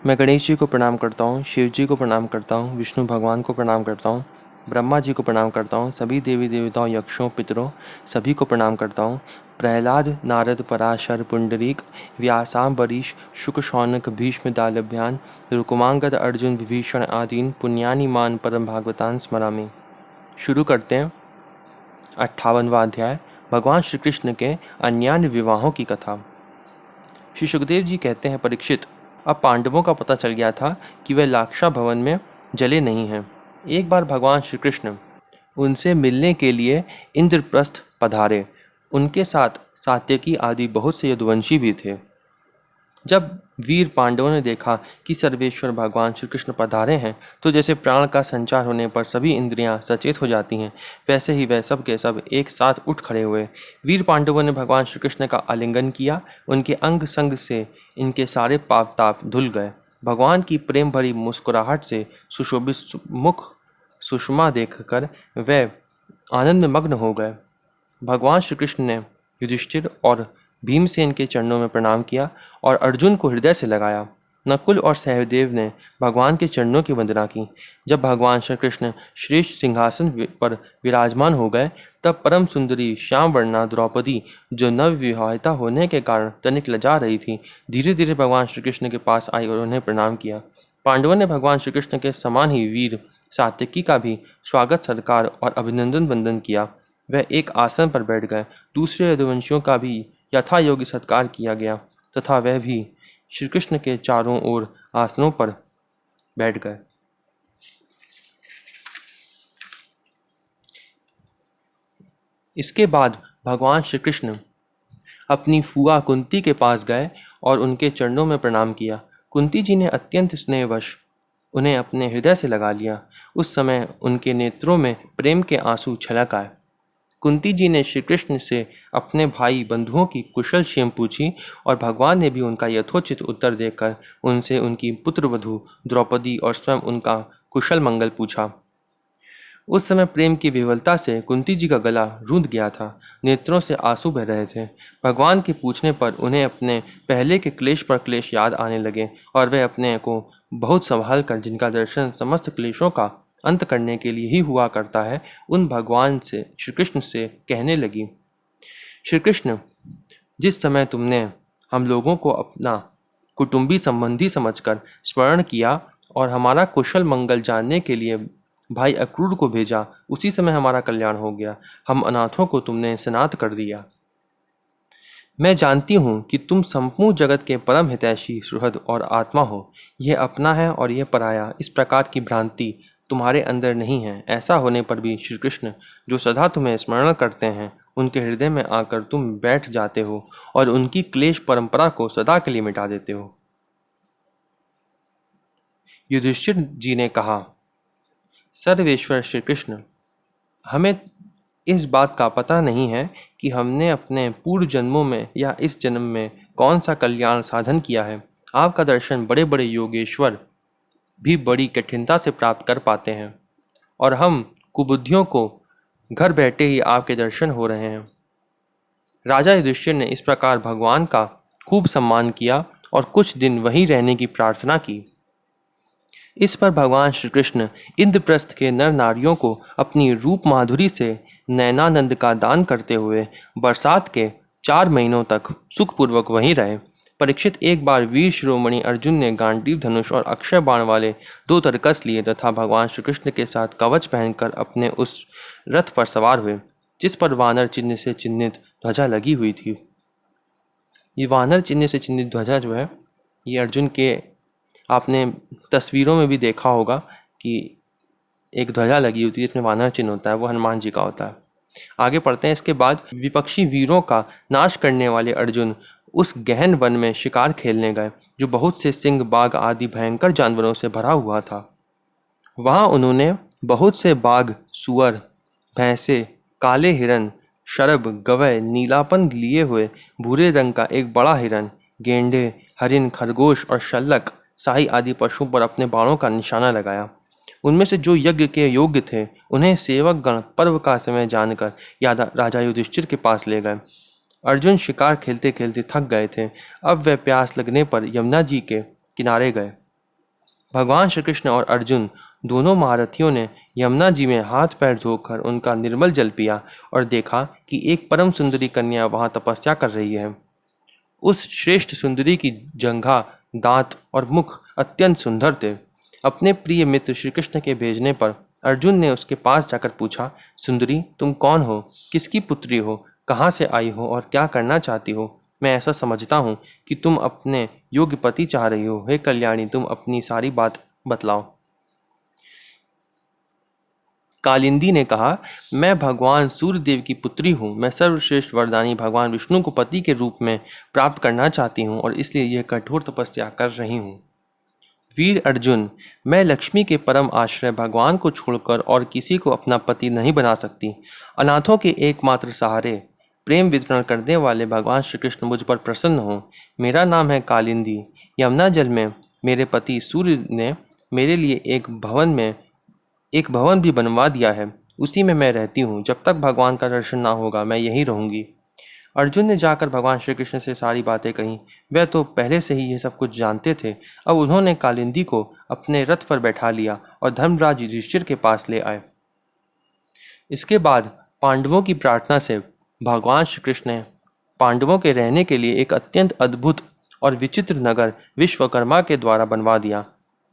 मैं गणेश जी को प्रणाम करता हूँ, शिव जी को प्रणाम करता हूँ, विष्णु भगवान को प्रणाम करता हूँ, ब्रह्मा जी को प्रणाम करता हूँ, सभी देवी देवताओं, यक्षों, पितरों सभी को प्रणाम करता हूँ। प्रहलाद, नारद, पराशर, पुंडरीक, व्यासाम्बरीश, शुक, शौनक, भीष्म, दालभ्यान, रुकुमांगद, अर्जुन, विभीषण आदीन पुण्यानि मान परम भागवतान स्मरामि। शुरू करते हैं 58वां अध्याय, भगवान श्री कृष्ण के अन्यान्य विवाहों की कथा। श्री सुखदेव जी कहते हैं, परीक्षित, अब पांडवों का पता चल गया था कि वे लाक्षा भवन में जले नहीं हैं। एक बार भगवान श्री कृष्ण उनसे मिलने के लिए इंद्रप्रस्थ पधारे। उनके साथ सात्यकी आदि बहुत से यदुवंशी भी थे। जब वीर पांडवों ने देखा कि सर्वेश्वर भगवान श्री कृष्ण पधारे हैं, तो जैसे प्राण का संचार होने पर सभी इंद्रियां सचेत हो जाती हैं, वैसे ही वह सब के सब एक साथ उठ खड़े हुए। वीर पांडवों ने भगवान श्री कृष्ण का आलिंगन किया। उनके अंग संग से इनके सारे पाप ताप धुल गए। भगवान की प्रेम भरी मुस्कुराहट से सुशोभित मुख सुषमा देखकर वे आनंद में मग्न हो गए। भगवान श्री कृष्ण ने युधिष्ठिर और भीमसेन के चरणों में प्रणाम किया और अर्जुन को हृदय से लगाया। नकुल और सहदेव ने भगवान के चरणों की वंदना की। जब भगवान श्री कृष्ण श्रेष्ठ सिंहासन पर विराजमान हो गए, तब परम सुंदरी श्याम वर्णा द्रौपदी, जो नवविवाहिता होने के कारण तनिक लजा रही थी, धीरे धीरे भगवान श्री कृष्ण के पास आई और उन्हें प्रणाम किया। पांडवों ने भगवान श्री कृष्ण के समान ही वीर सात्यकी का भी स्वागत सत्कार और अभिनंदन वंदन किया। वह एक आसन पर बैठ गए। दूसरे यदुवंशियों का भी यथा योग्य सत्कार किया गया तथा वह भी श्री कृष्ण के चारों ओर आसनों पर बैठ गए। इसके बाद भगवान श्री कृष्ण अपनी फुआ कुंती के पास गए और उनके चरणों में प्रणाम किया। कुंती जी ने अत्यंत स्नेहवश उन्हें अपने हृदय से लगा लिया। उस समय उनके नेत्रों में प्रेम के आंसू छलक आए। कुंती जी ने श्री कृष्ण से अपने भाई बंधुओं की कुशल क्षेम पूछी और भगवान ने भी उनका यथोचित उत्तर देकर उनसे उनकी पुत्रवधू द्रौपदी और स्वयं उनका कुशल मंगल पूछा। उस समय प्रेम की विह्वलता से कुंती जी का गला रूंध गया था। नेत्रों से आंसू बह रहे थे। भगवान के पूछने पर उन्हें अपने पहले के क्लेश पर क्लेश याद आने लगे और वे अपने को बहुत संभाल कर, जिनका दर्शन समस्त क्लेशों का अंत करने के लिए ही हुआ करता है, उन भगवान से श्री कृष्ण से कहने लगी, श्री कृष्ण, जिस समय तुमने हम लोगों को अपना कुटुंबी संबंधी समझकर स्मरण किया और हमारा कुशल मंगल जानने के लिए भाई अक्रूर को भेजा, उसी समय हमारा कल्याण हो गया। हम अनाथों को तुमने सनाथ कर दिया। मैं जानती हूँ कि तुम संपूर्ण जगत के परम हितैषी सुहृद और आत्मा हो। यह अपना है और यह पराया, इस प्रकार की भ्रांति तुम्हारे अंदर नहीं है। ऐसा होने पर भी श्री कृष्ण, जो सदा तुम्हें स्मरण करते हैं, उनके हृदय में आकर तुम बैठ जाते हो और उनकी क्लेश परंपरा को सदा के लिए मिटा देते हो। युधिष्ठिर जी ने कहा, सर्वेश्वर श्री कृष्ण, हमें इस बात का पता नहीं है कि हमने अपने पूर्व जन्मों में या इस जन्म में कौन सा कल्याण साधन किया है। आपका दर्शन बड़े बड़े योगेश्वर भी बड़ी कठिनता से प्राप्त कर पाते हैं और हम कुबुद्धियों को घर बैठे ही आपके दर्शन हो रहे हैं। राजा युधिष्ठिर ने इस प्रकार भगवान का खूब सम्मान किया और कुछ दिन वहीं रहने की प्रार्थना की। इस पर भगवान श्री कृष्ण इंद्रप्रस्थ के नर नारियों को अपनी रूप माधुरी से नयनानंद का दान करते हुए बरसात के 4 महीनों तक सुखपूर्वक वहीं रहे। परीक्षित, एक बार वीर शिरोमणि अर्जुन ने गांडीव धनुष और अक्षय बाण वाले 2 तरकस लिए तथा भगवान श्री कृष्ण के साथ कवच पहनकर अपने उस रथ पर सवार हुए जिस पर वानर चिन्ह से चिन्हित ध्वजा लगी हुई थी। ये वानर चिन्ह से चिन्हित ध्वजा जो है, ये अर्जुन के, आपने तस्वीरों में भी देखा होगा कि एक ध्वजा लगी होती है जिसमें वानर चिन्ह होता है, वो हनुमान जी का होता है। आगे पढ़ते हैं। इसके बाद विपक्षी वीरों का नाश करने वाले अर्जुन उस गहन वन में शिकार खेलने गए जो बहुत से सिंह, बाघ आदि भयंकर जानवरों से भरा हुआ था। वहां उन्होंने बहुत से बाघ, सुअर, भैंसे, काले हिरन, शरभ, गवय, नीलापन लिए हुए भूरे रंग का एक बड़ा हिरन, गेंडे, हरिन, खरगोश और शल्लक, शाही आदि पशुओं पर अपने बाणों का निशाना लगाया। उनमें से जो यज्ञ के योग्य थे, उन्हें सेवक गण पर्व का समय जानकर राजा युधिष्ठिर के पास ले गए। अर्जुन शिकार खेलते खेलते थक गए थे। अब वे प्यास लगने पर यमुना जी के किनारे गए। भगवान श्री कृष्ण और अर्जुन दोनों महारथियों ने यमुना जी में हाथ पैर धोकर उनका निर्मल जल पिया और देखा कि एक परम सुंदरी कन्या वहां तपस्या कर रही है। उस श्रेष्ठ सुंदरी की जंघा, दांत और मुख अत्यंत सुंदर थे। अपने प्रिय मित्र श्री कृष्ण के भेजने पर अर्जुन ने उसके पास जाकर पूछा, सुंदरी, तुम कौन हो, किसकी पुत्री हो, कहाँ से आई हो और क्या करना चाहती हो? मैं ऐसा समझता हूँ कि तुम अपने योग्य पति चाह रही हो। हे कल्याणी, तुम अपनी सारी बात बतलाओ। कालिंदी ने कहा, मैं भगवान सूर्यदेव की पुत्री हूँ। मैं सर्वश्रेष्ठ वरदानी भगवान विष्णु को पति के रूप में प्राप्त करना चाहती हूँ और इसलिए यह कठोर तपस्या कर रही हूँ। वीर अर्जुन, मैं लक्ष्मी के परम आश्रय भगवान को छोड़कर और किसी को अपना पति नहीं बना सकती। अनाथों के एकमात्र सहारे प्रेम वितरण करने वाले भगवान श्री कृष्ण मुझ पर प्रसन्न हो। मेरा नाम है कालिंदी। यमुना जल में मेरे पति सूर्य ने मेरे लिए एक भवन भी बनवा दिया है। उसी में मैं रहती हूँ। जब तक भगवान का दर्शन ना होगा मैं यहीं रहूंगी। अर्जुन ने जाकर भगवान श्री कृष्ण से सारी बातें कहीं। वह तो पहले से ही ये सब कुछ जानते थे। अब उन्होंने कालिंदी को अपने रथ पर बैठा लिया और धर्मराज युधिष्ठिर के पास ले आए। इसके बाद पांडवों की प्रार्थना से भगवान श्री कृष्ण ने पांडवों के रहने के लिए एक अत्यंत अद्भुत और विचित्र नगर विश्वकर्मा के द्वारा बनवा दिया।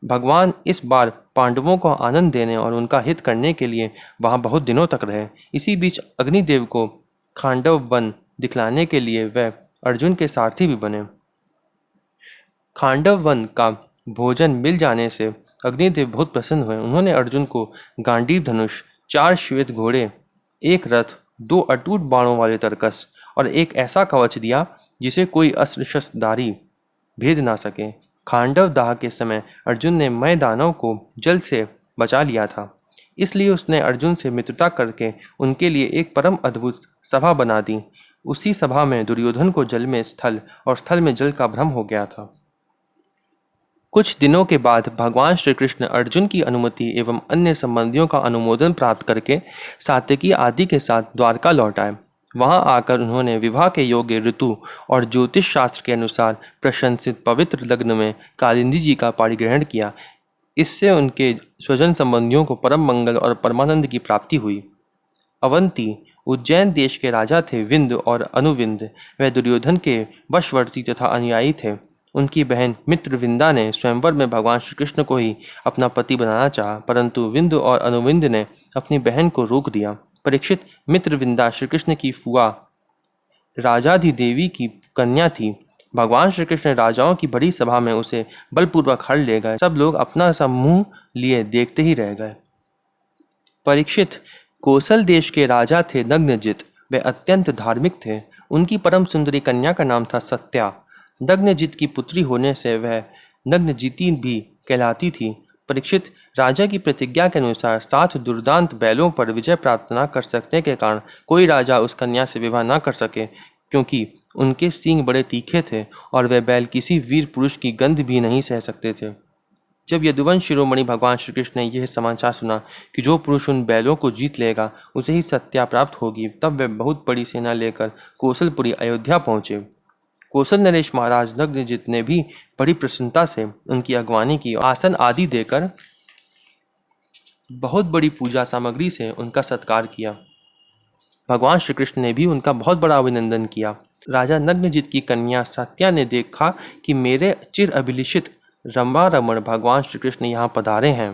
भगवान इस बार पांडवों को आनंद देने और उनका हित करने के लिए वहां बहुत दिनों तक रहे। इसी बीच अग्निदेव को खांडव वन दिखलाने के लिए वह अर्जुन के सारथी भी बने। खांडव वन का भोजन मिल जाने से अग्निदेव बहुत प्रसन्न हुए। उन्होंने अर्जुन को गांडीव धनुष, 4 श्वेत घोड़े, एक रथ, 2 अटूट बाणों वाले तरकस और एक ऐसा कवच दिया जिसे कोई अस्त्र शस्त्रधारी भेद ना सके। खांडव दाह के समय अर्जुन ने मय दानव को जल से बचा लिया था, इसलिए उसने अर्जुन से मित्रता करके उनके लिए एक परम अद्भुत सभा बना दी। उसी सभा में दुर्योधन को जल में स्थल और स्थल में जल का भ्रम हो गया था। कुछ दिनों के बाद भगवान श्री कृष्ण अर्जुन की अनुमति एवं अन्य संबंधियों का अनुमोदन प्राप्त करके सात्यकी आदि के साथ द्वारका लौट आए। वहां आकर उन्होंने विवाह के योग्य ऋतु और ज्योतिष शास्त्र के अनुसार प्रशंसित पवित्र लग्न में कालिंदी जी का पाणिग्रहण किया। इससे उनके स्वजन संबंधियों को परम मंगल और परमानंद की प्राप्ति हुई। अवंती उज्जैन देश के राजा थे विंद और अनुविंद। वह दुर्योधन के वशवर्ती तथा अनुयायी थे। उनकी बहन मित्रविंदा ने स्वयंवर में भगवान श्री कृष्ण को ही अपना पति बनाना चाहा, परंतु विंद और अनुविंद ने अपनी बहन को रोक दिया। परीक्षित, मित्रविंदा श्री कृष्ण की फुआ राजाधिदेवी की कन्या थी। भगवान श्री कृष्ण राजाओं की बड़ी सभा में उसे बलपूर्वक हर ले गए। सब लोग अपना सा मुंह लिए देखते ही रह गए। परीक्षित, कोसल देश के राजा थे नग्नजित। वे अत्यंत धार्मिक थे। उनकी परम सुंदरी कन्या का नाम था सत्या। नग्नजित की पुत्री होने से वह नग्नजिती भी कहलाती थी। परीक्षित, राजा की प्रतिज्ञा के अनुसार 7 दुर्दांत बैलों पर विजय प्राप्त न कर सकने के कारण कोई राजा उस कन्या से विवाह न कर सके, क्योंकि उनके सींग बड़े तीखे थे और वह बैल किसी वीर पुरुष की गंध भी नहीं सह सकते थे। जब यदुवंश शिरोमणि भगवान श्री कृष्ण ने यह समाचार सुना कि जो पुरुष उन बैलों को जीत लेगा उसे ही सत्या प्राप्त होगी, तब वे बहुत बड़ी सेना लेकर कोसलपुरी अयोध्या पहुंचे। कौशल नरेश महाराज नग्नजित ने भी बड़ी प्रसन्नता से उनकी अगवानी की। आसन आदि देकर बहुत बड़ी पूजा सामग्री से उनका सत्कार किया। भगवान श्री कृष्ण ने भी उनका बहुत बड़ा अभिनंदन किया। राजा नग्नजित की कन्या सत्या ने देखा कि मेरे चिर अभिलिषित रंभा रमण भगवान श्री कृष्ण यहाँ पधारे हैं।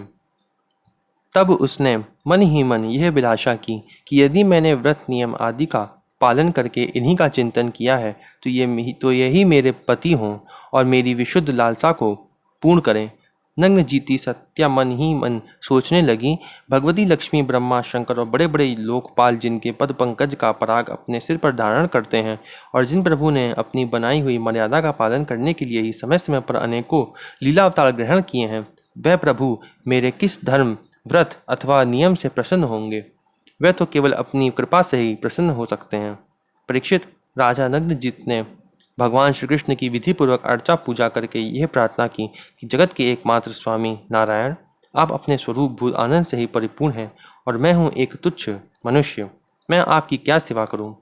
तब उसने मन ही मन यह अभिलाषा की कि यदि मैंने व्रत नियम आदि का पालन करके इन्हीं का चिंतन किया है तो यही मेरे पति हों और मेरी विशुद्ध लालसा को पूर्ण करें। नग्नजिती सत्या मन ही मन सोचने लगी, भगवती लक्ष्मी, ब्रह्मा, शंकर और बड़े बड़े लोकपाल जिनके पद पंकज का पराग अपने सिर पर धारण करते हैं और जिन प्रभु ने अपनी बनाई हुई मर्यादा का पालन करने के लिए ही समय समय पर अनेकों लीला अवतार ग्रहण किए हैं, वह प्रभु मेरे किस धर्म, व्रत अथवा नियम से प्रसन्न होंगे? वह तो केवल अपनी कृपा से ही प्रसन्न हो सकते हैं। परीक्षित, राजा नग्नजित ने भगवान श्री कृष्ण की विधिपूर्वक अर्चा पूजा करके यह प्रार्थना की कि जगत के एकमात्र स्वामी नारायण, आप अपने स्वरूप भूत आनंद से ही परिपूर्ण हैं और मैं हूँ एक तुच्छ मनुष्य। मैं आपकी क्या सेवा करूँ?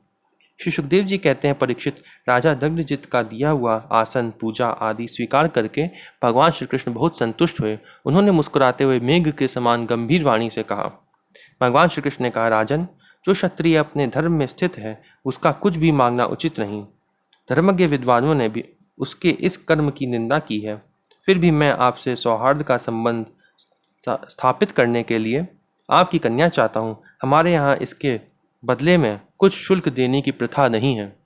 श्री सुखदेव जी कहते हैं, परीक्षित, राजा दग्धजित का दिया हुआ आसन, पूजा आदि स्वीकार करके भगवान श्री कृष्ण बहुत संतुष्ट हुए। उन्होंने मुस्कुराते हुए मेघ के समान गंभीर वाणी से कहा। भगवान श्री कृष्ण ने कहा, राजन, जो क्षत्रिय अपने धर्म में स्थित है उसका कुछ भी मांगना उचित नहीं। धर्मज्ञ विद्वानों ने भी उसके इस कर्म की निंदा की है। फिर भी मैं आपसे सौहार्द का संबंध स्थापित करने के लिए आपकी कन्या चाहता हूँ। हमारे यहाँ इसके बदले में कुछ शुल्क देने की प्रथा नहीं है।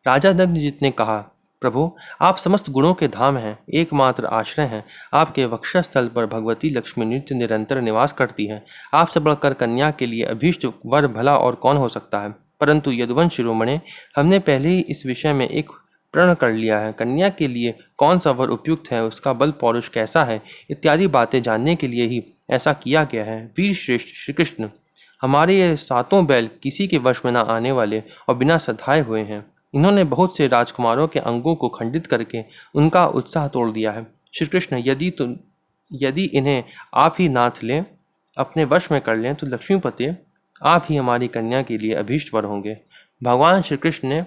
राजा दग्धजित ने कहा, प्रभु, आप समस्त गुणों के धाम हैं, एकमात्र आश्रय हैं। आपके वक्षस्थल पर भगवती लक्ष्मी नित्य निरंतर निवास करती हैं। आपसे बढ़कर कन्या के लिए अभीष्ट वर भला और कौन हो सकता है। परंतु यदुवंश शिरोमणि, हमने पहले ही इस विषय में एक प्रण कर लिया है। कन्या के लिए कौन सा वर उपयुक्त है, उसका बल पौरुष कैसा है, इत्यादि बातें जानने के लिए ही ऐसा किया गया है। वीर श्रेष्ठ श्री कृष्ण, हमारे ये 7 बैल किसी के वश में न आने वाले और बिना सधाए हुए हैं। इन्होंने बहुत से राजकुमारों के अंगों को खंडित करके उनका उत्साह तोड़ दिया है। श्री कृष्ण, यदि इन्हें आप ही नाथ लें, अपने वश में कर लें, तो लक्ष्मीपति आप ही हमारी कन्या के लिए अभीष्ट वर होंगे। भगवान श्री कृष्ण ने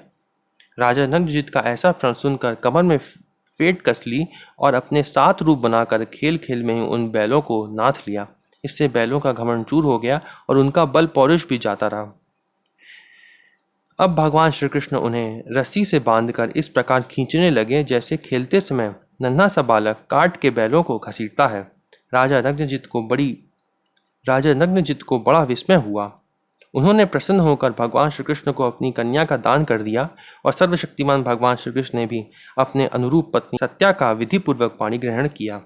राजा दग्धजित का ऐसा प्रण सुनकर कमर में फेंट कस ली और अपने 7 रूप बनाकर खेल खेल में ही उन बैलों को नाथ लिया। इससे बैलों का घमंड चूर हो गया और उनका बल पौरुष भी जाता रहा। अब भगवान श्री कृष्ण उन्हें रस्सी से बांधकर इस प्रकार खींचने लगे जैसे खेलते समय नन्हा सा बालक काट के बैलों को घसीटता है। राजा दग्धजित को बड़ा विस्मय हुआ। उन्होंने प्रसन्न होकर भगवान श्री कृष्ण को अपनी कन्या का दान कर दिया और सर्वशक्तिमान भगवान श्री कृष्ण ने भी अपने अनुरूप पत्नी सत्या का विधिपूर्वक पाणी ग्रहण किया।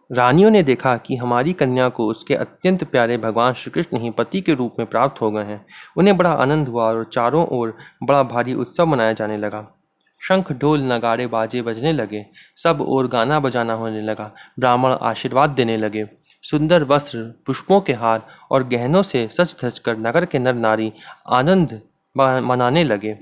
रानियों ने देखा कि हमारी कन्या को उसके अत्यंत प्यारे भगवान श्री कृष्ण ही पति के रूप में प्राप्त हो गए हैं। उन्हें बड़ा आनंद हुआ और चारों ओर बड़ा भारी उत्सव मनाया जाने लगा। शंख, ढोल, नगाड़े, बाजे बजने लगे। सब ओर गाना बजाना होने लगा। ब्राह्मण आशीर्वाद देने लगे। सुंदर वस्त्र, पुष्पों के हार और गहनों से सज धज कर नगर के नर नारी आनंद मनाने लगे।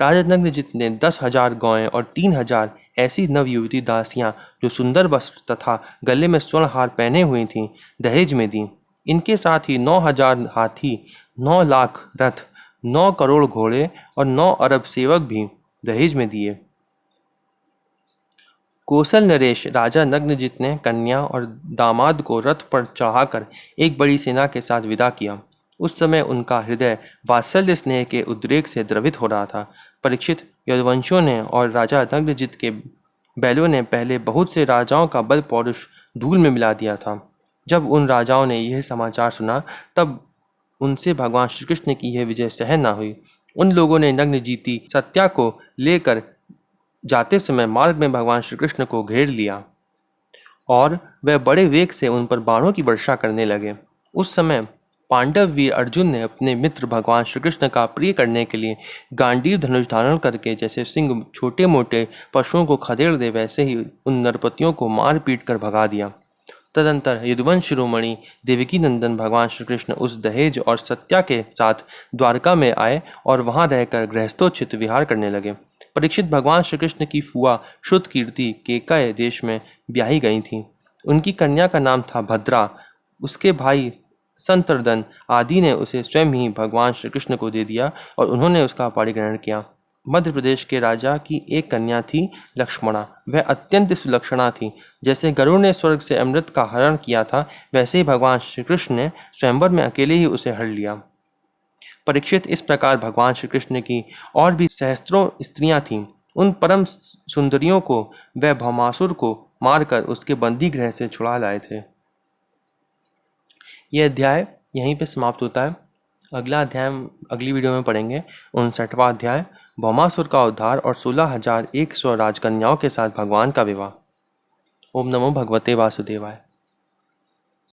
राजा दग्धजित ने 10,000 गौएं और 3,000 ऐसी नवयुवती दासियां जो सुंदर वस्त्र तथा गले में स्वर्ण हार पहने हुई थीं, दहेज में दी। इनके साथ ही 9,000 हाथी, 9 लाख रथ, 9 करोड़ घोड़े और 9 अरब सेवक भी दहेज में दिए। कौशल नरेश राजा दग्धजित ने कन्या और दामाद को रथ पर चढ़ाकर एक बड़ी सेना के साथ विदा किया। उस समय उनका हृदय वात्सल्य स्नेह के उद्रेक से द्रवित हो रहा था। परीक्षित, यदुवंशियों ने और राजा दग्धजित के बैलों ने पहले बहुत से राजाओं का बल पौरुष धूल में मिला दिया था। जब उन राजाओं ने यह समाचार सुना, तब उनसे भगवान श्री कृष्ण की यह विजय सहन न हुई। उन लोगों ने नग्नजीती सत्या को लेकर जाते समय मार्ग में भगवान श्री कृष्ण को घेर लिया और वह बड़े वेग से उन पर बाणों की वर्षा करने लगे। उस समय पांडव वीर अर्जुन ने अपने मित्र भगवान श्री कृष्ण का प्रिय करने के लिए गांडीव धनुष धारण करके जैसे सिंह छोटे मोटे पशुओं को खदेड़ दे, वैसे ही उन नरपतियों को मार पीट कर भगा दिया। तदंतर यदुवंश शिरोमणि देवकी नंदन भगवान श्री कृष्ण उस दहेज और सत्या के साथ द्वारका में आए और वहां रहकर गृहस्थोचित विहार करने लगे। परीक्षित, भगवान श्री कृष्ण की फुआ श्रुत कीर्ति केकय देश में ब्याही गई थी। उनकी कन्या का नाम था भद्रा। उसके भाई संतर्दन आदि ने उसे स्वयं ही भगवान श्री कृष्ण को दे दिया और उन्होंने उसका पाणिग्रहण किया। मध्य प्रदेश के राजा की एक कन्या थी लक्ष्मणा। वह अत्यंत सुलक्षणा थी। जैसे गरुड़ ने स्वर्ग से अमृत का हरण किया था, वैसे ही भगवान श्री कृष्ण ने स्वयंवर में अकेले ही उसे हर लिया। परीक्षित, इस प्रकार भगवान श्री कृष्ण की और भी सहस्त्रों स्त्रियां थीं। उन परम सुंदरियों को वह भौमासुर को मारकर उसके बंदी गृह से छुड़ा लाए थे। यह अध्याय यहीं पे समाप्त होता है। अगला अध्याय अगली वीडियो में पढ़ेंगे। 59वां अध्याय, भौमासुर का उद्धार और 16,100 राजकन्याओं के साथ भगवान का विवाह। ओम नमो भगवते वासुदेवाय।